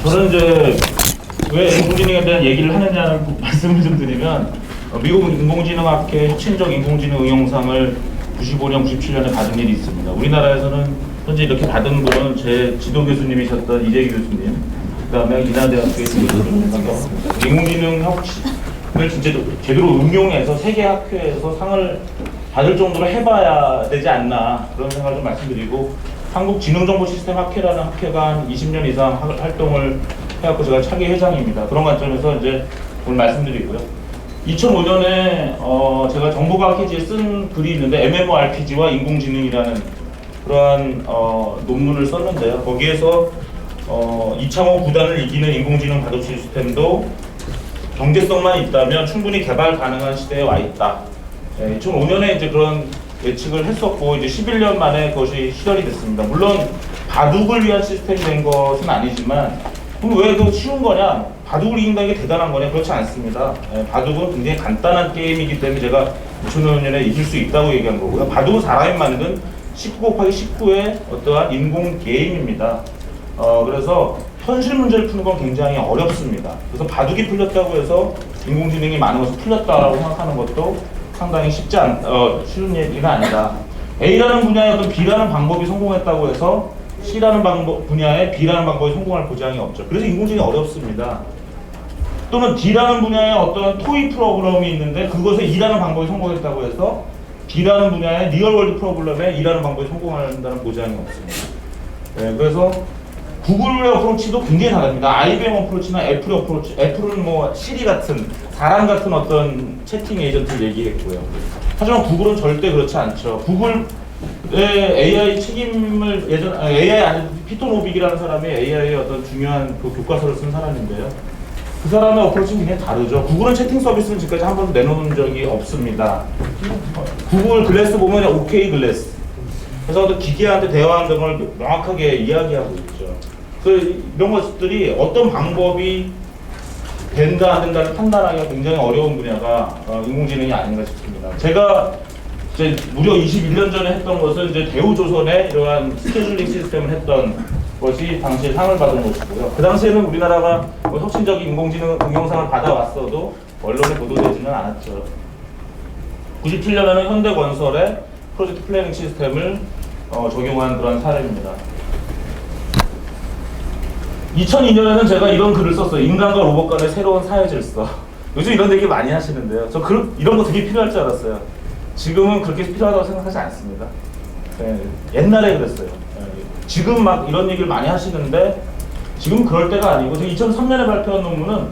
저는 이제 왜 인공지능에 대한 얘기를 하느냐는 말씀을 좀 드리면 미국 인공지능학회 혁신적 인공지능 응용상을 95년, 97년에 받은 일이 있습니다. 우리나라에서는 현재 이렇게 받은 분은 제 지도 교수님이셨던 이재기 교수님, 그다음에 인하대학교의 교수님밖에 없습니다. 인공지능 혁신을 진짜 제대로 응용해서 세계 학회에서 상을 받을 정도로 해봐야 되지 않나 그런 생각을 좀 말씀드리고, 한국지능정보시스템학회라는 학회가 한 20년 이상 활동을 해갖고 제가 차기 회장입니다. 그런 관점에서 이제 오늘 말씀드리고요. 2005년에 제가 정보과학 해지에 쓴 글이 있는데 MMORPG와 인공지능이라는 그러한 논문을 썼는데요. 거기에서 이창호 구단을 이기는 인공지능 바둑 시스템도 경제성만 있다면 충분히 개발 가능한 시대에 와 있다. 2005년에 이제 그런 예측을 했었고, 이제 11년 만에 그것이 실현이 됐습니다. 물론 바둑을 위한 시스템이 된 것은 아니지만, 그럼 왜 그 쉬운 거냐? 바둑을 이긴다는 게 대단한 거냐? 그렇지 않습니다. 바둑은 굉장히 간단한 게임이기 때문에 제가 2005년에 이길 수 있다고 얘기한 거고요. 바둑은 사람이 만든 19 곱하기 19의 어떠한 인공 게임입니다. 그래서 현실 문제를 푸는 건 굉장히 어렵습니다. 그래서 바둑이 풀렸다고 해서 인공지능이 많은 것을 풀렸다라고 생각하는 것도 상당히 쉬운 얘기가 아니다. A라는 분야에 어떤 B라는 방법이 성공했다고 해서 C라는 분야에 B라는 방법이 성공할 보장이 없죠. 그래서 인공지능이 어렵습니다. 또는 D라는 분야에 어떤 토이 프로그램이 있는데 그것에 E라는 방법이 성공했다고 해서 B라는 분야의 리얼월드 프로그램에 E라는 방법이 성공한다는 보장이 없습니다. 그래서 구글의 어프로치도 굉장히 다릅니다. IBM 어프로치나 애플의 어프로치, 애플은 뭐 시리 같은 사람 같은 어떤 채팅 에이전트를 얘기했고요. 하지만 구글은 절대 그렇지 않죠. 구글의 AI 책임을 AI 아닌 피터 노빅이라는 사람이 AI의 어떤 중요한 그 교과서를 쓴 사람인데요. 그 사람의 어프로치는 굉장히 다르죠. 구글은 채팅 서비스를 지금까지 한 번도 내놓은 적이 없습니다. 구글 글래스 보면 OK 글래스. 그래서 어떤 기계한테 대화하는 걸 명확하게 이야기하고 있죠. 이런 것들이 어떤 방법이 된다 안 된다를 판단하기가 굉장히 어려운 분야가 인공지능이 아닌가 싶습니다. 제가 이제 무려 21년 전에 했던 것은 이제 대우조선에 이러한 스케줄링 시스템을 했던 것이 당시에 상을 받은 것이고요. 그 당시에는 우리나라가 혁신적인 인공지능 응용상을 받아왔어도 언론에 보도되지는 않았죠. 97년에는 현대건설의 프로젝트 플래닝 시스템을 적용한 그런 사례입니다. 2002년에는 제가 이런 글을 썼어요. 인간과 로봇 간의 새로운 사회 질서. 요즘 이런 얘기 많이 하시는데요. 저 이런 거 되게 필요할 줄 알았어요. 지금은 그렇게 필요하다고 생각하지 않습니다. 옛날에 그랬어요. 지금 막 이런 얘기를 많이 하시는데 지금 그럴 때가 아니고, 제가 2003년에 발표한 논문은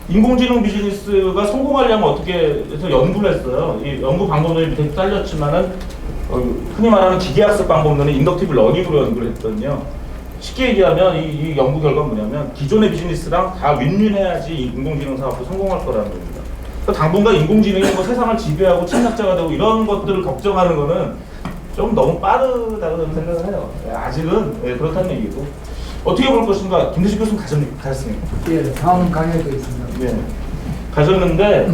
인공지능 비즈니스가 성공하려면 어떻게 해서 연구를 했어요. 이 연구 방법론이 밑에 잘렸지만은 흔히 말하는 기계학습 방법론은 인덕티브 러닝으로 연구를 했거든요. 쉽게 얘기하면 이 연구 결과는 뭐냐면 기존의 비즈니스랑 다 윈윈해야지 인공지능 사업도 성공할 거라는 겁니다. 그러니까 당분간 인공지능이 뭐 세상을 지배하고 침략자가 되고 이런 것들을 걱정하는 거는 좀 너무 빠르다고 생각을 해요. 아직은 그렇다는 얘기고. 어떻게 볼 것인가? 김대식 교수님 가셨습니까? 예, 다음 강의도 있습니다. 네. 가셨는데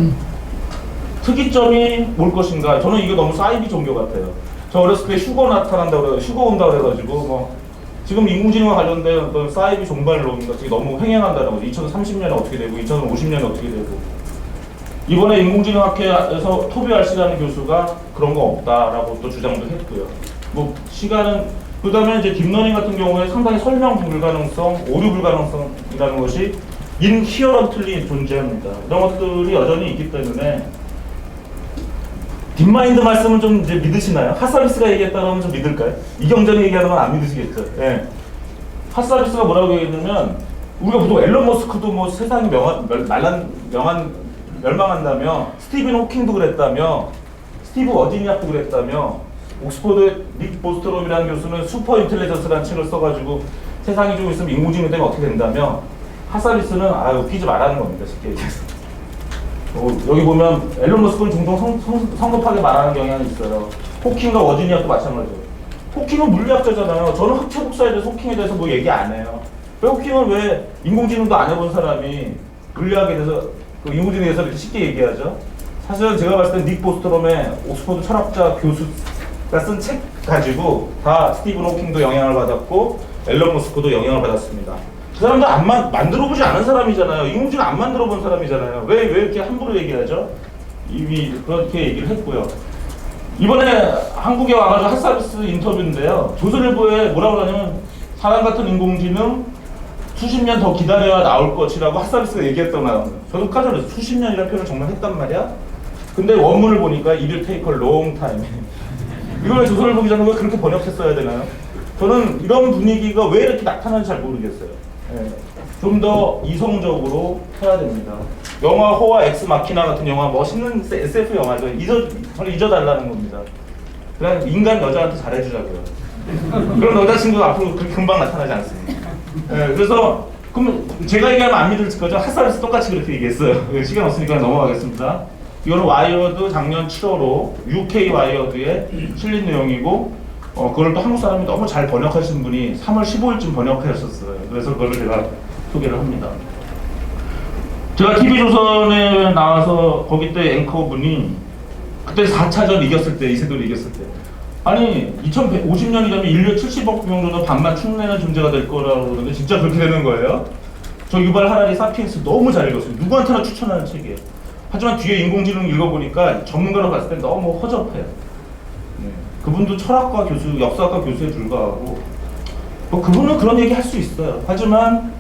특이점이 뭘 것인가? 저는 이게 너무 사이비 종교 같아요. 저 어렸을 때 휴거 나타난다고 그래요. 휴거 온다고 그래가지고 뭐 지금 인공지능과 관련된 어떤 사이비 종발론 같은 게 너무 횡행한다는 거죠. 2030년에 어떻게 되고 2050년에 어떻게 되고. 이번에 인공지능학회에서 토비 RC라는 교수가 그런 거 없다라고 또 주장도 했고요. 뭐 시간은, 그 다음에 이제 딥러닝 같은 경우에 상당히 설명 불가능성, 오류 불가능성이라는 것이 인히어런틀리 존재합니다. 이런 것들이 여전히 있기 때문에 딥마인드 말씀은 좀 이제 믿으시나요? 핫서비스가 얘기했다면 좀 믿을까요? 이경전이 얘기하는 건 안 믿으시겠죠? 예. 핫서비스가 뭐라고 얘기했냐면, 우리가 보통 앨런 머스크도 뭐 세상이 멸망한다며, 스티븐 호킹도 그랬다며, 스티브 워지니악도 그랬다며, 옥스퍼드의 닉 보스트롬이라는 교수는 슈퍼 인텔리전스라는 책을 써가지고 세상이 좀 있으면 인공지능 때문에 어떻게 된다며, 핫서비스는 웃기지 말라는 겁니다. 쉽게 얘기해서. 여기 보면 앨런 머스크는 종종 성급하게 말하는 경향이 있어요. 호킹과 워지니아도 마찬가지예요. 호킹은 물리학자잖아요. 저는 학체 복사에 대해서 호킹에 대해서 뭐 얘기 안 해요. 왜 호킹은 왜 인공지능도 안 해본 사람이 물리학에 대해서 그 인공지능에 대해서 이렇게 쉽게 얘기하죠? 사실은 제가 봤을 때 닉 보스트롬의 옥스퍼드 철학자 교수가 쓴 책 가지고 다 스티븐 호킹도 영향을 받았고 앨런 머스크도 영향을 받았습니다. 그 사람도 만들어보지 않은 사람이잖아요. 인공지능 안 만들어본 사람이잖아요. 왜 이렇게 함부로 얘기하죠? 이미 그렇게 얘기를 했고요. 이번에 한국에 와가지고 핫서비스 인터뷰인데요. 조선일보에 뭐라고 하냐면 사람 같은 인공지능 수십 년 더 기다려야 나올 것이라고 핫서비스가 얘기했다고 나옵니다. 저도 깜짝 놀랐어요. 수십 년이라는 표현을 정말 했단 말이야? 근데 원문을 보니까 it will take a long time. 이걸 조선일보 기자는 왜 그렇게 번역했어야 되나요? 저는 이런 분위기가 왜 이렇게 나타나는지 잘 모르겠어요. 좀 더 이성적으로 해야 됩니다. 영화 호와 엑스 마키나 같은 영화 멋있는 SF 영화죠. 저를 잊어달라는 겁니다. 그냥 인간 여자한테 잘해주자고요. 그런 여자친구가 앞으로 그렇게 금방 나타나지 않습니다. 그래서 그럼 제가 얘기하면 안 믿을 거죠? 핫서비스 똑같이 그렇게 얘기했어요. 시간 없으니까 넘어가겠습니다. 이거는 와이어드 작년 7월호 UK 와이어드에 실린 내용이고 그걸 또 한국 사람이 너무 잘 번역하신 분이 3월 15일쯤 번역하셨어요. 그래서 그걸 제가 소개를 합니다. 제가 TV조선에 나와서 거기 때 앵커분이 그때 4차전 이겼을 때, 이세돌이 이겼을 때 아니 2150년이 되면 인류 70억 명 정도 반만 축내는 존재가 될 거라고 그러는데 진짜 그렇게 되는 거예요. 저 유발 하라리 사피엔스 너무 잘 읽었어요. 누구한테나 추천하는 책이에요. 하지만 뒤에 인공지능 읽어보니까 전문가로 봤을 때 너무 허접해요. 그분도 철학과 교수, 역사학과 교수에 불과하고 그분은 그런 얘기 할 수 있어요. 하지만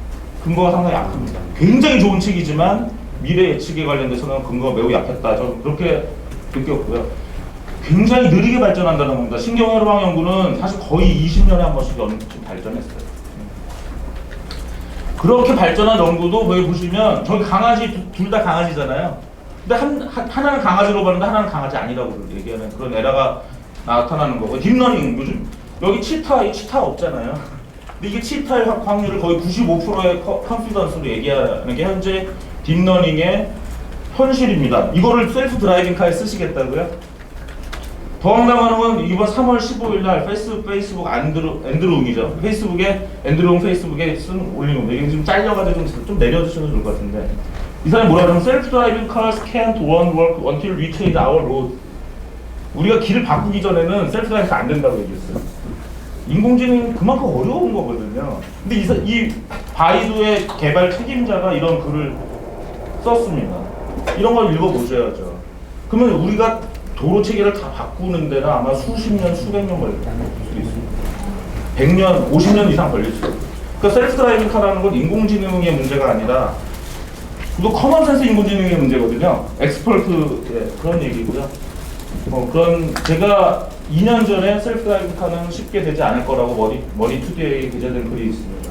근거가 상당히 약합니다. 굉장히 좋은 책이지만 미래 예측에 관련돼서는 근거가 매우 약했다. 저는 그렇게 느꼈고요. 굉장히 느리게 발전한다는 겁니다. 신경혈방 연구는 사실 거의 20년에 한 번씩 발전했어요. 그렇게 발전한 연구도 거기 보시면 저기 강아지 둘 다 강아지잖아요. 근데 하나는 강아지로 봤는데 하나는 강아지 아니라고 얘기하는 그런 에러가 나타나는 거고 딥러닝 요즘 여기 치타 없잖아요. 근데 이게 치타의 확률을 거의 95%의 컨피던스로 얘기하는 게 현재 딥러닝의 현실입니다. 이거를 셀프 드라이빙 카에 쓰시겠다고요? 더 황당한 건 이번 3월 15일 날 페이스북 앤드루웅이죠. 페이스북에 올린 겁니다. 이게 지금 잘려가지고 좀 내려주셔도 좋을 것 같은데 이 사람이 뭐라 그러면 Self driving cars can't run work until we change our road. 우리가 길을 바꾸기 전에는 셀프 드라이브가 안 된다고 얘기했어요. 인공지능이 그만큼 어려운 거거든요. 근데 이 바이두의 개발 책임자가 이런 글을 썼습니다. 이런 걸 읽어보셔야죠. 그러면 우리가 도로 체계를 다 바꾸는 데는 아마 수십 년, 수백 년 걸릴 수 있습니다. 100년, 50년 이상 걸릴 수 있어요. 그러니까 셀프 드라이빙 카라는 건 인공지능의 문제가 아니라 그거 커먼센스 인공지능의 문제거든요. 엑스퍼트의 그런 얘기고요. 그런 제가 2년 전에 셀프 드라이빙 카는 쉽게 되지 않을 거라고 머니투데이에 게재된 글이 있습니다.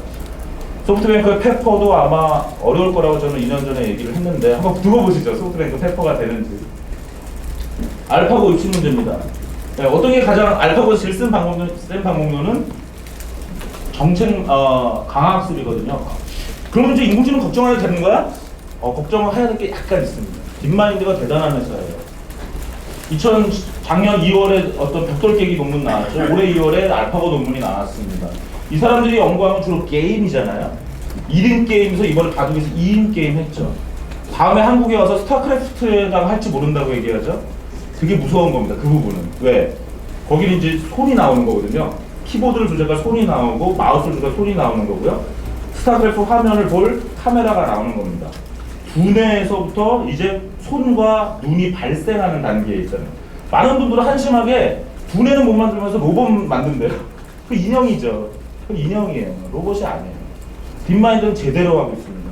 소프트뱅크의 페퍼도 아마 어려울 거라고 저는 2년 전에 얘기를 했는데 한번 두고 보시죠. 소프트뱅크 페퍼가 되는지. 알파고 입시 문제입니다. 네, 어떤 게 가장 알파고에서 제일 센 방법론은 정책 강학술이거든요. 그러면 이제 인공지능 걱정해도 되는 거야? 걱정을 해야 될 게 약간 있습니다. 딥마인드가 대단한 회사예요. 작년 2월에 어떤 벽돌 깨기 논문 나왔죠. 올해 2월에 알파고 논문이 나왔습니다. 이 사람들이 연구하면 주로 게임이잖아요. 1인 게임에서 이번에 바둑에서 2인 게임 했죠. 다음에 한국에 와서 스타크래프트에다가 할지 모른다고 얘기하죠. 그게 무서운 겁니다. 그 부분은. 왜? 거기는 이제 손이 나오는 거거든요. 키보드를 조작할 손이 나오고 마우스를 조작할 손이 나오는 거고요. 스타크래프트 화면을 볼 카메라가 나오는 겁니다. 두뇌에서부터 이제 손과 눈이 발생하는 단계에 있잖아요. 많은 분들은 한심하게 두뇌는 못 만들면서 로봇 만든대요. 그 인형이죠. 그 인형이에요. 로봇이 아니에요. 딥마인드는 제대로 하고 있습니다.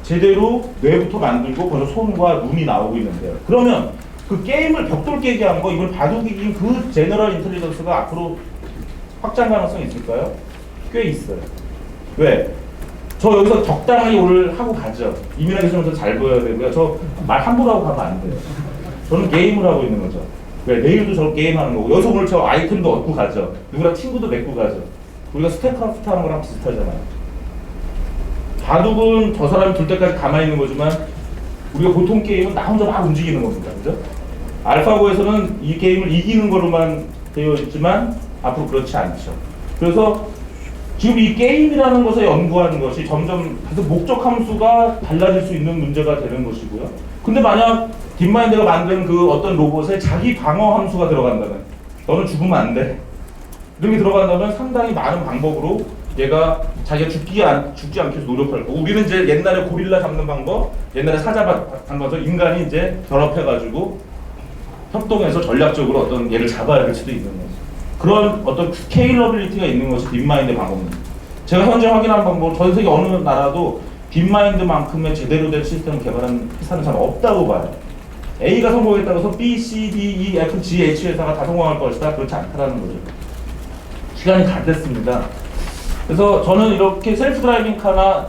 제대로 뇌부터 만들고 벌써 손과 눈이 나오고 있는데요. 그러면 그 게임을 벽돌 깨기 한 거, 이걸 바둑이긴 그 제너럴 인텔리전스가 앞으로 확장 가능성이 있을까요? 꽤 있어요. 왜? 저 여기서 적당하게 오늘 하고 가죠. 이민아 교수님도 잘 보여야 되고요. 저 말 함부로 하고 가면 안 돼요. 저는 게임을 하고 있는 거죠. 왜? 내일도 저 게임하는 거고 여기서 오늘 저 아이템도 얻고 가죠. 누구랑 친구도 맺고 가죠. 우리가 스태크래프트 하는 거랑 비슷하잖아요. 바둑은 저 사람이 둘 때까지 가만히 있는 거지만 우리가 보통 게임은 나 혼자 막 움직이는 겁니다. 그죠? 알파고에서는 이 게임을 이기는 거로만 되어 있지만 앞으로 그렇지 않죠. 그래서 지금 이 게임이라는 것을 연구하는 것이 점점 계속 목적 함수가 달라질 수 있는 문제가 되는 것이고요. 근데 만약 딥마인드가 만든 그 어떤 로봇에 자기 방어 함수가 들어간다면 너는 죽으면 안 돼. 이런 게 들어간다면 상당히 많은 방법으로 얘가 자기가 죽지 않기 위해서 노력할 거고, 우리는 이제 옛날에 고릴라 잡는 방법, 옛날에 사자 방법에서 인간이 이제 결합해가지고 협동해서 전략적으로 어떤 얘를 잡아야 될 수도 있는 거죠. 그런 어떤 스케일러빌리티가 있는 것이 딥마인드 방법입니다. 제가 현재 확인한 방법은 전 세계 어느 나라도 딥마인드만큼의 제대로 된 시스템을 개발한 회사는 잘 없다고 봐요. A가 성공했다고 해서 B, C, D, E, F, G, H 회사가 다 성공할 것이다. 그렇지 않다라는 거죠. 시간이 다 됐습니다. 그래서 저는 이렇게 셀프 드라이빙 카나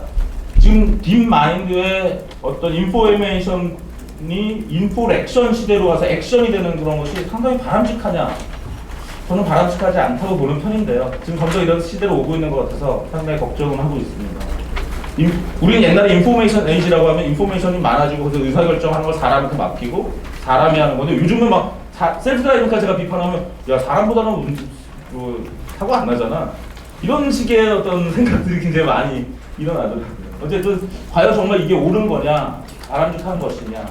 지금 딥마인드의 어떤 인포메이션이 인포렉션 시대로 와서 액션이 되는 그런 것이 상당히 바람직하냐? 저는 바람직하지 않다고 보는 편인데요. 지금 점점 이런 시대로 오고 있는 것 같아서 상당히 걱정은 하고 있습니다. 우리는 옛날에 인포메이션 에이지라고 하면 인포메이션이 많아지고 그래서 의사결정하는 걸 사람한테 맡기고 사람이 하는 건데, 요즘은 막 셀프 드라이빙 카 제가 비판하면 야 사람보다는 사고 안 나잖아. 이런 식의 어떤 생각들이 굉장히 많이 일어나더라고요. 어쨌든 과연 정말 이게 옳은 거냐, 바람직한 것이냐,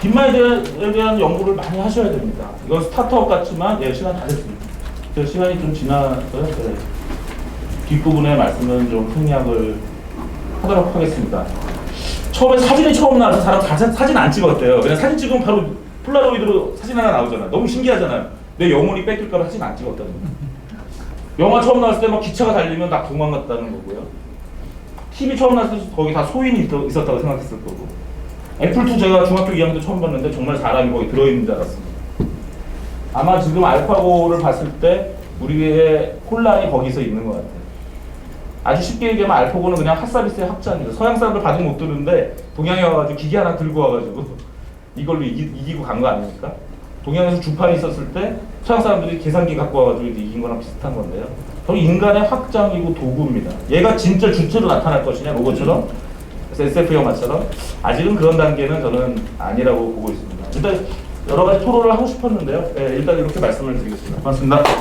딥마인드에 대한 연구를 많이 하셔야 됩니다. 이건 스타트업 같지만 시간 다 됐습니다. 저 시간이 좀 지나서요. 뒷부분의 말씀은 좀 생략을 하도록 하겠습니다. 처음에 사진이 처음 나와서 사진 안 찍었대요. 그냥 사진 찍으면 바로 폴라로이드로 사진 하나 나오잖아요. 너무 신기하잖아요. 내 영혼이 뺏길까 봐 사진 안 찍었다는 거예요. 영화 처음 나왔을 때 막 기차가 달리면 다 도망갔다는 거고요. TV 처음 나왔을 때 거기 다 소인이 있었다고 생각했을 거고. 애플2 제가 중학교 2학년 때 처음 봤는데 정말 사람이 거기 들어있는 줄 알았습니다. 아마 지금 알파고를 봤을 때 우리의 혼란이 거기서 있는 것 같아요. 아주 쉽게 얘기하면 알파고는 그냥 핫서비스의 확장이죠. 서양 사람들 반응 못 듣는데 동양에 와가지고 기계 하나 들고 와가지고 이걸로 이기고 간 거 아닙니까? 동양에서 주판이 있었을 때 서양 사람들이 계산기 갖고 와가지고 이긴 거랑 비슷한 건데요. 저는 인간의 확장이고 도구입니다. 얘가 진짜 주체로 나타날 것이냐, 로봇처럼, SF 영화처럼, 아직은 그런 단계는 저는 아니라고 보고 있습니다. 일단 여러 가지 토론을 하고 싶었는데요. 일단 이렇게 말씀을 드리겠습니다. 고맙습니다.